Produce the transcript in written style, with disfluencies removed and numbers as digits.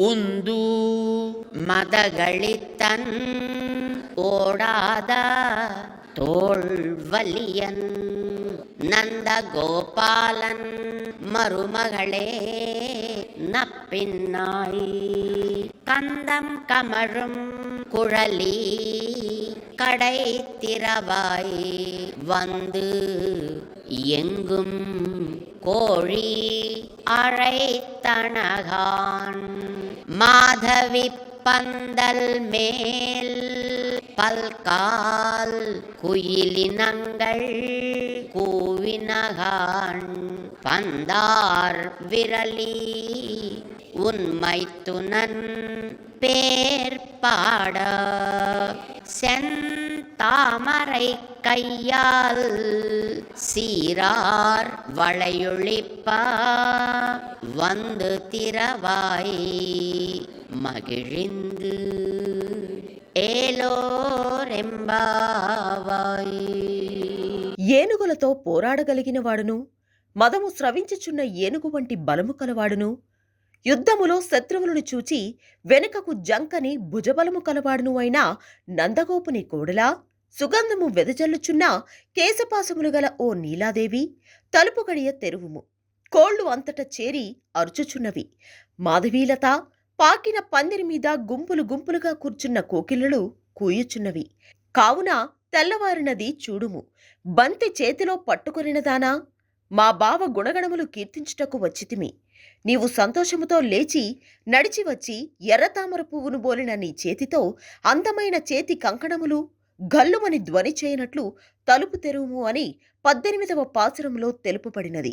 உந்து மதகளித்தன் ஓடாத தோள்வலியன் நந்தகோபாலன் மருமகளே நப்பின்னாய் கந்தம் கமழும் குழலி கடை திறவாய் வந்து எங்கும் கோழி அழைத்தனகான் மாதவி பந்தல் மேல் பல்கால் குயிலினங்கள் கூவினகான் பந்தார் விரலி உன்மைத்துனன் பேர் பாட செந்தாமரை கையால் சீரார் வளையொழிப்ப வந்து திறவாய் மகிழிந்து ఏలోరెంబావాయ్. ఏనుగులతో పోరాడగలిగిన వాడును, మదము స్రవించుచున్న ఏనుగు వంటి బలము కలవాడును, యుద్ధములో శత్రువులను చూచి వెనుకకు జంకని భుజబలము కలవాడును అయిన నందగోపుని కోడలా, సుగంధము వెదజల్లుచున్న కేశపాసములు గల ఓ నీలాదేవి, తలుపు గడియ తెరువుము. కోళ్లు అంతట చేరి అరుచుచున్నవి. మాధవీలత పాకిన పందిరి మీద గుంపులు గుంపులుగా కూర్చున్న కోకిలలు కూయుచున్నవి. కావున తెల్లవారినది చూడుము. బంతి చేతిలో పట్టుకొనినదానా, మా బావ గుణగణములు కీర్తించుటకు వచ్చితిమి. నీవు సంతోషముతో లేచి నడిచి వచ్చి ఎర్రతామర పువ్వును బోలిన నీ చేతితో అందమైన చేతి కంకణములు గల్లుమని ధ్వని చేయనట్లు తలుపు తెరువుము అని 18వ పాసురములో తెలుపబడినది.